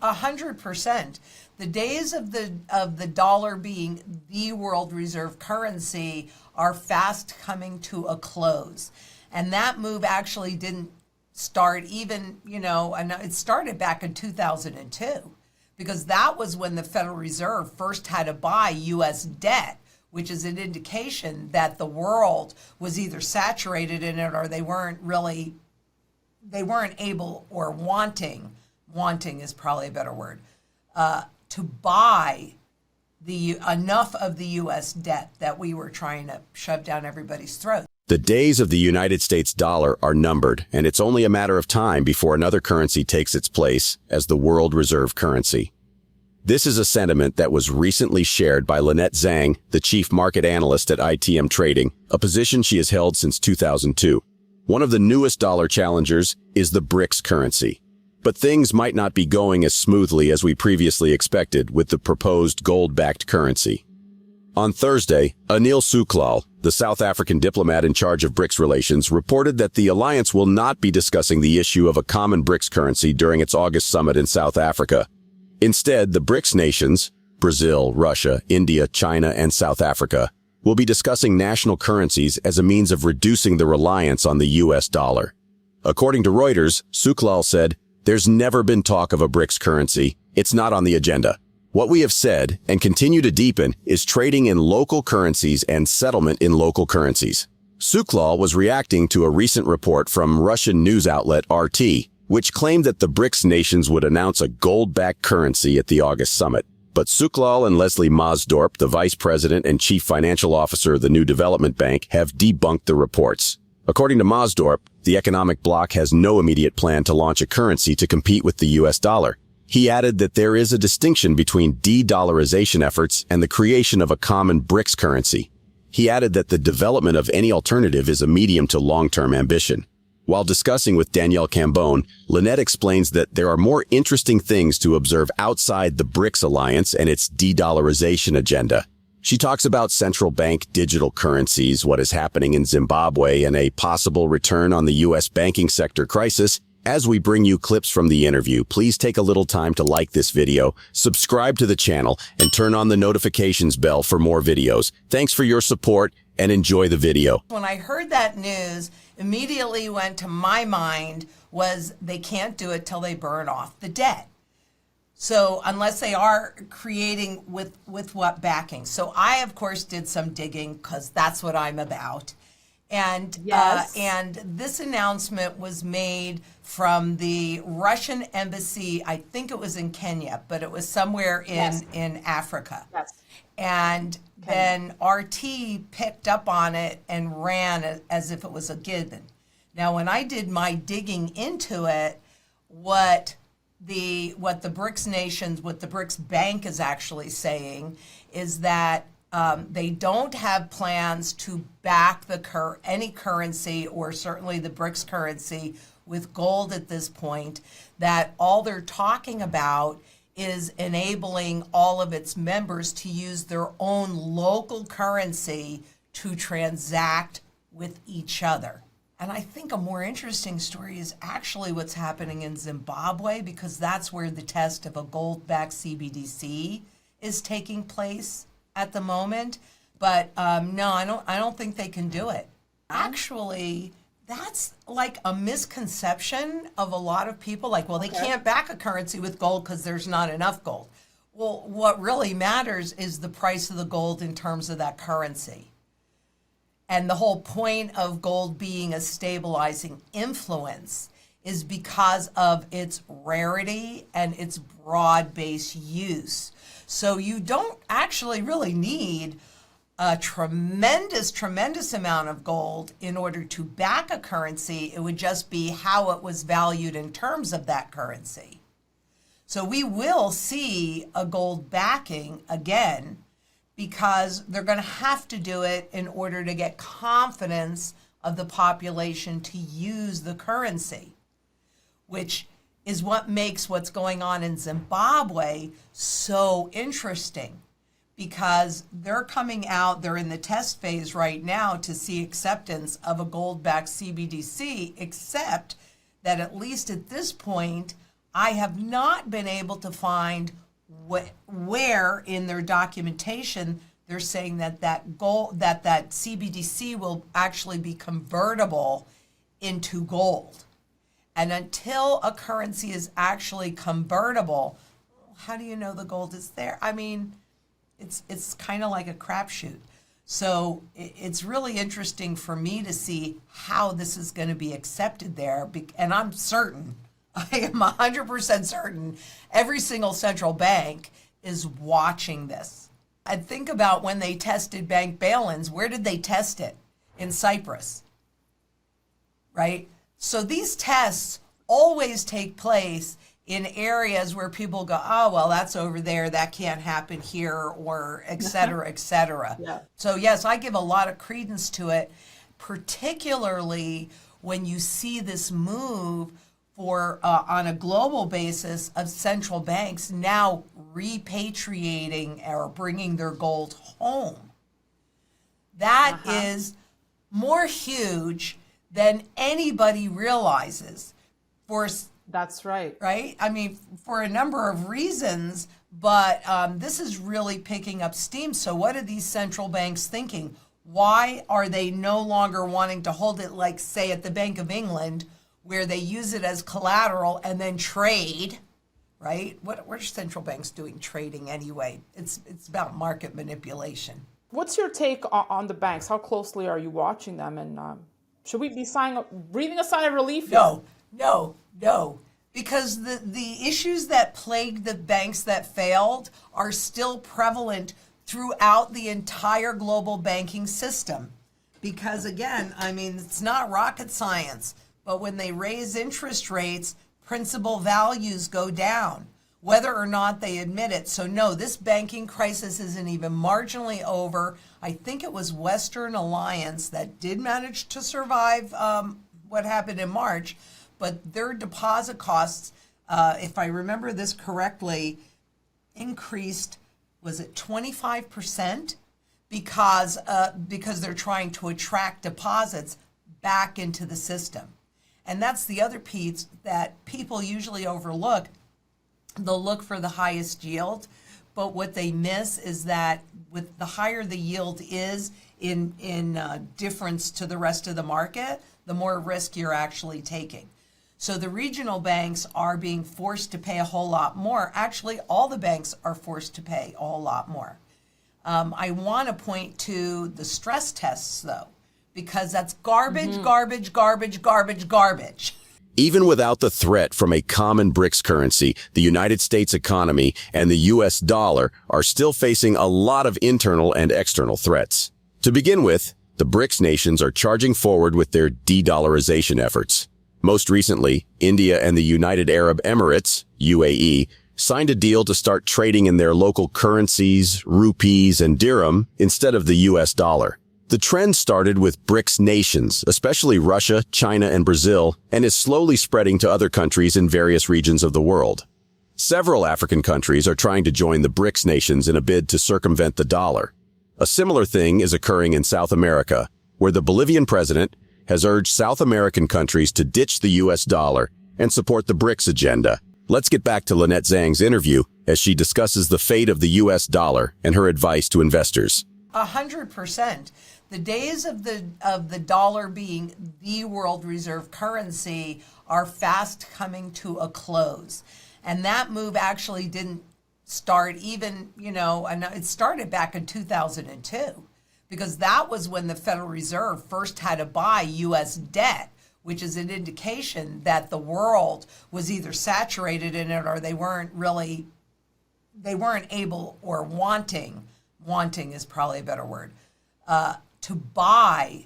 100%. The days of the dollar being the world reserve currency are fast coming to a close. And that move actually didn't start even, and it started back in 2002, because that was when the Federal Reserve first had to buy U.S. debt, which is an indication that the world was either saturated in it or they weren't able or wanting is probably a better word, to buy enough of the U.S. debt that we were trying to shove down everybody's throat. The days of the United States dollar are numbered, and it's only a matter of time before another currency takes its place as the world reserve currency. This is a sentiment that was recently shared by Lynette Zang, the chief market analyst at ITM Trading, a position she has held since 2002. One of the newest dollar challengers is the BRICS currency. But things might not be going as smoothly as we previously expected with the proposed gold-backed currency. On Thursday, Anil Sooklal, the South African diplomat in charge of BRICS relations, reported that the alliance will not be discussing the issue of a common BRICS currency during its August summit in South Africa. Instead, the BRICS nations, Brazil, Russia, India, China, and South Africa, will be discussing national currencies as a means of reducing the reliance on the U.S. dollar. According to Reuters, Sooklal said, "There's never been talk of a BRICS currency. It's not on the agenda. What we have said, and continue to deepen, is trading in local currencies and settlement in local currencies." Sooklal was reacting to a recent report from Russian news outlet RT, which claimed that the BRICS nations would announce a gold-backed currency at the August summit. But Sooklal and Leslie Mosdorp, the vice president and chief financial officer of the New Development Bank, have debunked the reports. According to Mosdorp, the economic bloc has no immediate plan to launch a currency to compete with the U.S. dollar. He added that there is a distinction between de-dollarization efforts and the creation of a common BRICS currency. He added that the development of any alternative is a medium to long-term ambition. While discussing with Danielle Cambone, Lynette explains that there are more interesting things to observe outside the BRICS alliance and its de-dollarization agenda. She talks about central bank digital currencies, what is happening in Zimbabwe, and a possible return on the U.S. banking sector crisis. As we bring you clips from the interview, please take a little time to like this video, subscribe to the channel, and turn on the notifications bell for more videos. Thanks for your support and enjoy the video. When I heard that news, immediately went to my mind was they can't do it till they burn off the debt. So unless they are creating with what backing. So I, of course, did some digging because that's what I'm about. And Yes. And this announcement was made from the Russian embassy. I think it was in Kenya, but it was somewhere in Africa. Yes. And then RT picked up on it and ran as if it was a given. Now, when I did my digging into it, what the BRICS nations, what the BRICS Bank is actually saying is that they don't have plans to back any currency, or certainly the BRICS currency, with gold at this point. That all they're talking about is enabling all of its members to use their own local currency to transact with each other. And I think a more interesting story is actually what's happening in Zimbabwe, because that's where the test of a gold-backed CBDC is taking place at the moment. But no, I don't think they can do it. Actually, that's like a misconception of a lot of people. Like, well, they can't back a currency with gold because there's not enough gold. Well, what really matters is the price of the gold in terms of that currency. And the whole point of gold being a stabilizing influence is because of its rarity and its broad-based use. So you don't actually really need a tremendous amount of gold in order to back a currency. It would just be how it was valued in terms of that currency. So we will see a gold backing again, because they're going to have to do it in order to get confidence of the population to use the currency, which is what makes what's going on in Zimbabwe so interesting, because they're coming out, they're in the test phase right now to see acceptance of a gold-backed CBDC, except that at least at this point, I have not been able to find where in their documentation they're saying that gold, that CBDC will actually be convertible into gold. And until a currency is actually convertible, how do you know the gold is there? I mean, it's kind of like a crapshoot. So it's really interesting for me to see how this is going to be accepted there. And I'm certain, I am 100% certain, every single central bank is watching this. And think about when they tested bank bail-ins, where did they test it? In Cyprus, right? So these tests always take place in areas where people go, oh, well, that's over there, that can't happen here, or et cetera, et cetera. Yeah. So yes, I give a lot of credence to it, particularly when you see this move for, on a global basis, of central banks now repatriating or bringing their gold home. That is more huge than anybody realizes. That's right. Right? I mean, for a number of reasons, but this is really picking up steam. So what are these central banks thinking? Why are they no longer wanting to hold it like, say, at the Bank of England, where they use it as collateral and then trade, right? What are central banks doing trading anyway? It's about market manipulation. What's your take on the banks? How closely are you watching them? And should we be breathing a sigh of relief? No. Because the issues that plagued the banks that failed are still prevalent throughout the entire global banking system. Because again, I mean, it's not rocket science, but when they raise interest rates, principal values go down, whether or not they admit it. So no, this banking crisis isn't even marginally over. I think it was Western Alliance that did manage to survive what happened in March, but their deposit costs, if I remember this correctly, increased, was it 25%? Because they're trying to attract deposits back into the system. And that's the other piece that people usually overlook. They'll look for the highest yield, but what they miss is that with the higher the yield is in difference to the rest of the market, the more risk you're actually taking. So the regional banks are being forced to pay a whole lot more. Actually, all the banks are forced to pay a whole lot more. I want to point to the stress tests, though, because that's garbage. Even without the threat from a common BRICS currency, the United States economy and the U.S. dollar are still facing a lot of internal and external threats. To begin with, the BRICS nations are charging forward with their de-dollarization efforts. Most recently, India and the United Arab Emirates, UAE, signed a deal to start trading in their local currencies, rupees, and dirham instead of the U.S. dollar. The trend started with BRICS nations, especially Russia, China, and Brazil, and is slowly spreading to other countries in various regions of the world. Several African countries are trying to join the BRICS nations in a bid to circumvent the dollar. A similar thing is occurring in South America, where the Bolivian president has urged South American countries to ditch the U.S. dollar and support the BRICS agenda. Let's get back to Lynette Zang's interview as she discusses the fate of the U.S. dollar and her advice to investors. 100%. The days of the dollar being the world reserve currency are fast coming to a close. And that move actually didn't start even, and it started back in 2002, because that was when the Federal Reserve first had to buy U.S. debt, which is an indication that the world was either saturated in it or they weren't able or wanting is probably a better word, to buy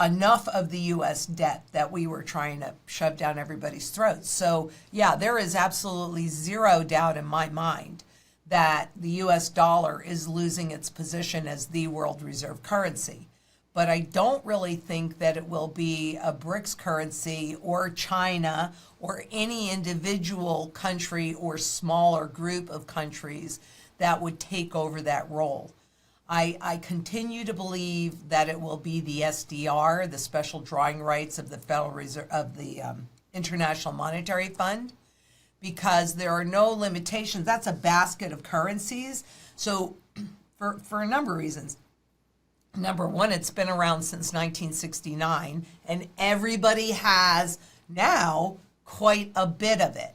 enough of the U.S. debt that we were trying to shove down everybody's throats. So yeah, there is absolutely zero doubt in my mind that the U.S. dollar is losing its position as the world reserve currency. But I don't really think that it will be a BRICS currency or China or any individual country or smaller group of countries that would take over that role. I continue to believe that it will be the SDR, the special drawing rights of the Federal Reserve, of the International Monetary Fund, because there are no limitations. That's a basket of currencies. So for a number of reasons. Number one, it's been around since 1969, and everybody has now quite a bit of it.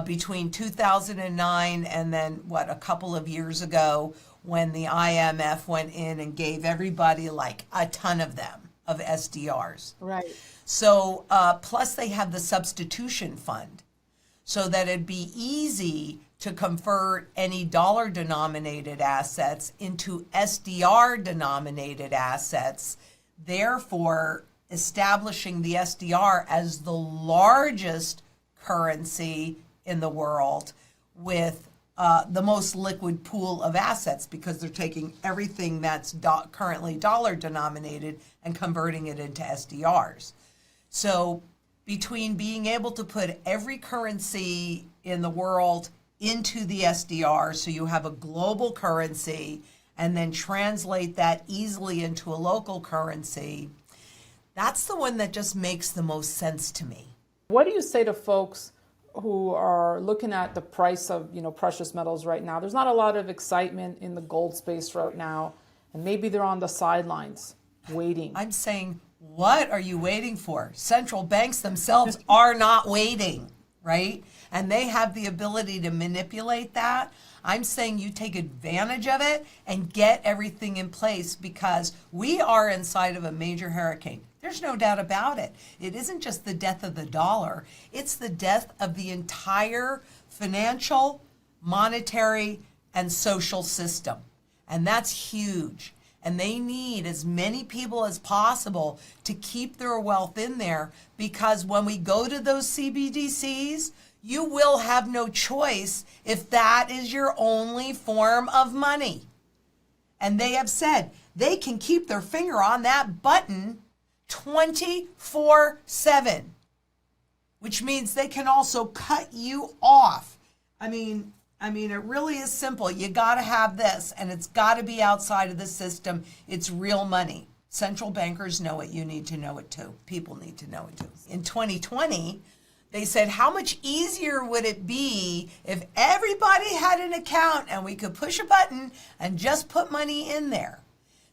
Between 2009 and then, a couple of years ago, when the IMF went in and gave everybody like a ton of them, of SDRs. Right. So, plus they have the substitution fund, so that it'd be easy to convert any dollar-denominated assets into SDR-denominated assets, therefore establishing the SDR as the largest currency in the world with the most liquid pool of assets, because they're taking everything that's currently dollar-denominated and converting it into SDRs. So between being able to put every currency in the world into the SDR, so you have a global currency, and then translate that easily into a local currency, that's the one that just makes the most sense to me. What do you say to folks who are looking at the price of, precious metals right now? There's not a lot of excitement in the gold space right now, and maybe they're on the sidelines waiting. I'm saying, what are you waiting for? Central banks themselves are not waiting, right? And they have the ability to manipulate that. I'm saying you take advantage of it and get everything in place, because we are inside of a major hurricane. There's no doubt about it. It isn't just the death of the dollar. It's the death of the entire financial, monetary, and social system. And that's huge. And they need as many people as possible to keep their wealth in there, because when we go to those CBDCs, you will have no choice if that is your only form of money. And they have said they can keep their finger on that button 24/7, which means they can also cut you off. I mean, it really is simple. You got to have this, and it's got to be outside of the system. It's real money. Central bankers know it. You need to know it too. People need to know it too. In 2020, they said, how much easier would it be if everybody had an account and we could push a button and just put money in there?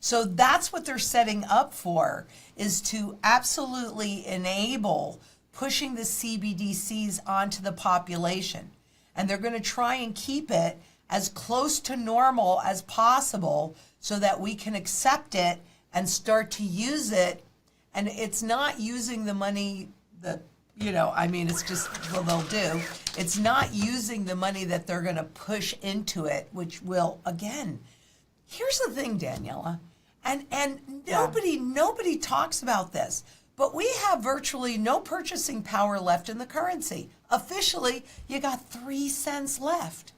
So that's what they're setting up for, is to absolutely enable pushing the CBDCs onto the population. And they're going to try and keep it as close to normal as possible so that we can accept it and start to use it. And it's not using the money that, it's just what they'll do. It's not using the money that they're going to push into it, which will, again, here's the thing, Daniela, and nobody talks about this, but we have virtually no purchasing power left in the currency. Officially, you got 3 cents left.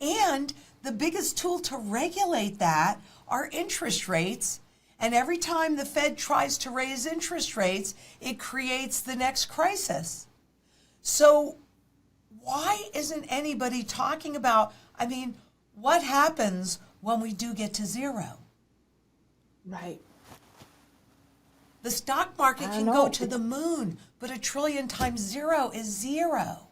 And the biggest tool to regulate that are interest rates. And every time the Fed tries to raise interest rates, it creates the next crisis. So why isn't anybody talking about, what happens when we do get to zero? Right. The stock market can go to the moon, but 1 trillion times zero is zero.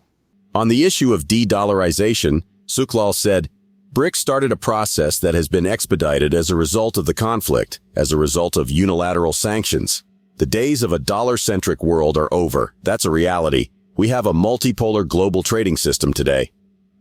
On the issue of de-dollarization, Sooklal said, BRICS started a process that has been expedited as a result of the conflict, as a result of unilateral sanctions. The days of a dollar-centric world are over. That's a reality. We have a multipolar global trading system today.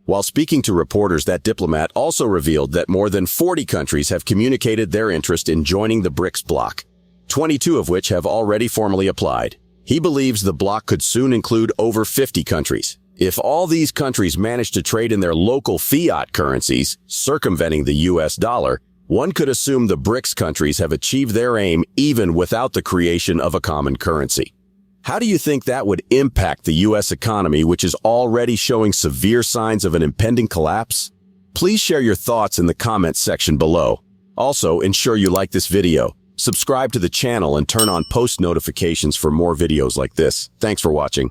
While speaking to reporters, that diplomat also revealed that more than 40 countries have communicated their interest in joining the BRICS bloc, 22 of which have already formally applied. He believes the bloc could soon include over 50 countries. If all these countries manage to trade in their local fiat currencies, circumventing the US dollar, one could assume the BRICS countries have achieved their aim even without the creation of a common currency. How do you think that would impact the US economy, which is already showing severe signs of an impending collapse? Please share your thoughts in the comments section below. Also, ensure you like this video, subscribe to the channel, and turn on post notifications for more videos like this. Thanks for watching.